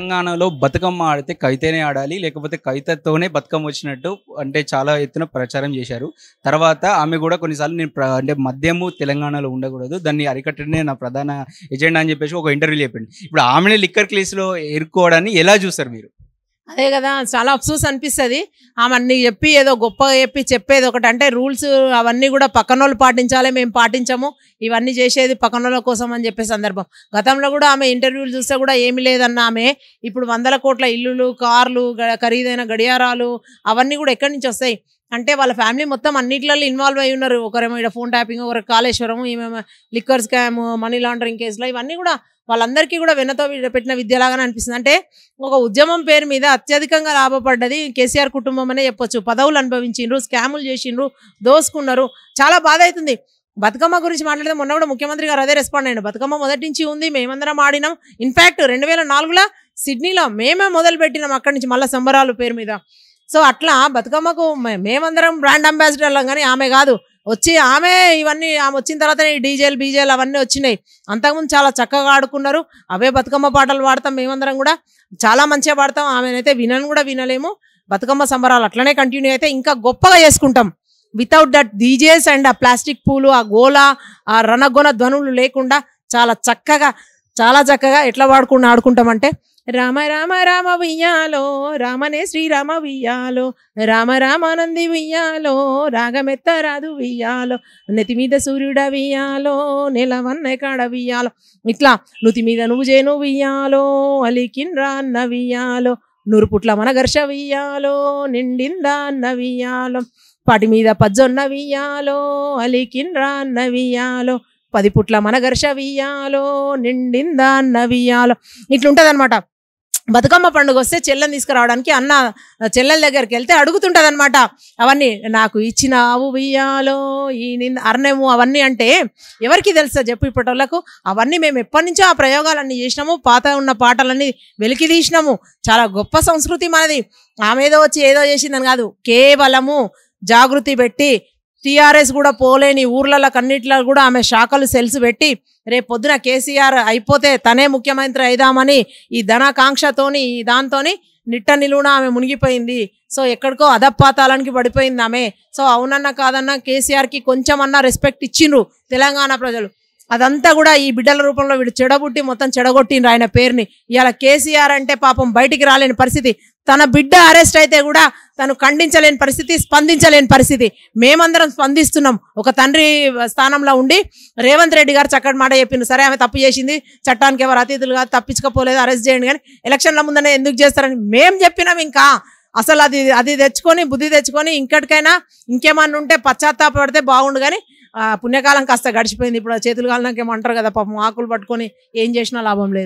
తెలంగాణలో బతుకమ్మ ఆడితే కవితనే ఆడాలి. లేకపోతే కవితతోనే బతుకమ్మ వచ్చినట్టు అంటే చాలా ఎత్తున ప్రచారం చేశారు. తర్వాత ఆమె గూడా కొన్నిసార్లు నేను అంటే మద్యము తెలంగాణలో ఉండకూడదు. దాన్ని అరికట్టడమే నా ప్రధాన ఎజెండా అని చెప్పేసి ఒక ఇంటర్వ్యూలో చెప్పిండు. ఇప్పుడు ఆమెనే లిక్కర్ కేసులో ఇరుక్కోవడాన్ని ఎలా చూస్తారు మీరు? అదే కదా చాలా అఫ్సోస్ అనిపిస్తుంది. ఆమె అన్ని చెప్పి ఏదో గొప్పగా చెప్పేది ఒకటి, అంటే రూల్స్ అవన్నీ కూడా పక్కనోళ్ళు పాటించాలి, మేము పాటించము, ఇవన్నీ చేసేది పక్కనోళ్ళ కోసం అని చెప్పే సందర్భం. గతంలో కూడా ఆమె ఇంటర్వ్యూలు చూస్తే కూడా ఏమీ లేదన్న ఆమె ఇప్పుడు 100 కోట్ల ఇల్లులు, కార్లు, ఖరీదైన గడియారాలు అవన్నీ కూడా ఎక్కడి నుంచి వస్తాయి అంటే వాళ్ళ ఫ్యామిలీ మొత్తం అన్నిట్లలో ఇన్వాల్వ్ అయి ఉన్నారు. ఒకరేమో ఇక్కడ ఫోన్ ట్యాపింగ్, ఒకరు కాళేశ్వరం, ఈమె లిక్కర్ స్కామ్, మనీ లాండరింగ్ కేసులు, ఇవన్నీ కూడా వాళ్ళందరికీ కూడా వెన్నతో పెట్టిన విద్యలాగానే అనిపిస్తుంది. అంటే ఒక ఉద్యమం పేరు మీద అత్యధికంగా లాభపడ్డది కేసీఆర్ కుటుంబం అనే చెప్పొచ్చు. పదవులు అనుభవించిండ్రు, స్కాములు చేసిండ్రు, దోసుకున్నారు. చాలా బాధ అవుతుంది. బతుకమ్మ గురించి మాట్లాడితే మొన్న కూడా ముఖ్యమంత్రి గారు అదే రెస్పాండ్ అయ్యాడు. బతుకమ్మ మొదటి నుంచి ఉంది, మేమందరం ఆడినాం. ఇన్ఫ్యాక్ట్ 2004లో సిడ్నీలో మేమే మొదలు పెట్టినాం అక్కడి నుంచి మళ్ళీ సంబరాలు పేరు మీద. సో అట్లా బతుకమ్మకు మేమందరం బ్రాండ్ అంబాసిడర్లం, కానీ ఆమె కాదు వచ్చి ఆమె ఇవన్నీ ఆమె వచ్చిన తర్వాత డీజేలు బీజేలు అవన్నీ వచ్చినాయి. అంతకుముందు చాలా చక్కగా ఆడుకున్నారు. అవే బతుకమ్మ పాటలు పాడతాం, మేమందరం కూడా చాలా మంచిగా పాడతాం. ఆమెనైతే వినను కూడా వినలేము. బతుకమ్మ సంబరాలు అట్లనే కంటిన్యూ అయితే ఇంకా గొప్పగా చేసుకుంటాం. వితౌట్ దట్ డీజేస్ అండ్ ఆ ప్లాస్టిక్ పూలు, ఆ గోల, ఆ రణగొన ధ్వనులు లేకుండా చాలా చక్కగా ఎట్లా ఆడుకుంటామంటే రామ రామ రామ వియ్యాలో, రామనే శ్రీరామ వియ్యాలో, రామ రామానంది వియ్యాలో, రాగమెత్త రాదు వియ్యాలో, నెతి మీద సూర్యుడ వియ్యాలో, నెలవన్న కాడ వియ్యాలో, ఇట్లా నుతి మీద నువ్వు చేను వియ్యాలో, అలికిన్రా అన్న వియ్యాలో, నూరుపుట్ల మన ఘర్ష వియ్యాలో, నిండిందా అన్న వియ్యాలో, పాటి మీద పజ్జొన్న వియ్యాలో, అలికిన్రా అన్న వియ్యాలో, 10 పుట్ల మన ఘర్ష వియ్యాలో, నిండిందా అన్న వియ్యాలో. ఇట్లుంటది అనమాట. బతుకమ్మ పండుగ వస్తే చెల్లెని తీసుకురావడానికి అన్న చెల్లెల దగ్గరికి వెళ్తే అడుగుతుంటది అనమాట. అవన్నీ నాకు ఇచ్చిన ఆవు వియ్యాలో, ఈ అర్ణము అవన్నీ అంటే ఎవరికి తెలుసా చెప్పు ఇప్పటిలకు. అవన్నీ మేము ఎప్పటి నుంచో ఆ ప్రయోగాలన్నీ చేసినాము. పాత ఉన్న పాటలన్నీ వెలికి తీసినాము. చాలా గొప్ప సంస్కృతి మనది. ఆమె ఏదో వచ్చి ఏదో చేసిందని కాదు, కేవలము జాగృతి పెట్టి టీఆర్ఎస్ కూడా పోలేని ఊర్లలో కన్నిట్లో కూడా ఆమె శాఖలు సెల్స్ పెట్టి రేపు పొద్దున కేసీఆర్ అయిపోతే తనే ముఖ్యమంత్రి అయిదామని ఈ ధనాకాంక్షతోని దాంతోని నిట్ట నిలువున ఆమె మునిగిపోయింది. సో ఎక్కడికో అధపాతాళానికి పడిపోయింది ఆమె. సో అవునన్నా కాదన్నా కేసీఆర్కి కొంచెమన్నా రెస్పెక్ట్ ఇచ్చిండ్రు తెలంగాణ ప్రజలు. అదంతా కూడా ఈ బిడ్డల రూపంలో వీడు చెడబుట్టి మొత్తం చెడగొట్టిండ్రు ఆయన పేరుని. ఇవాళ కేసీఆర్ అంటే పాపం బయటికి రాలేని పరిస్థితి. తన బిడ్డ అరెస్ట్ అయితే కూడా తను ఖండించలేని పరిస్థితి, స్పందించలేని పరిస్థితి. మేమందరం స్పందిస్తున్నాం. ఒక తండ్రి స్థానంలో ఉండి రేవంత్ రెడ్డి గారు చక్కటి మాట చెప్పిండు. సరే ఆమె తప్పు చేసింది, చట్టానికి ఎవరు అతిథులు కాదు, తప్పించకపోలేదు, అరెస్ట్ చేయండి, కానీ ఎలక్షన్ల ముందనే ఎందుకు చేస్తారని మేము చెప్పినాం. ఇంకా అసలు అది తెచ్చుకొని బుద్ధి తెచ్చుకొని ఇంకటికైనా ఇంకేమన్నా ఉంటే పశ్చాత్తాపడితే బాగుండు. కానీ పుణ్యకాలం కాస్త గడిచిపోయింది. ఇప్పుడు చేతులు కాలనాకేమంటారు కదా, పాపం ఆకులు పట్టుకొని ఏం చేసినా లాభం లేదు.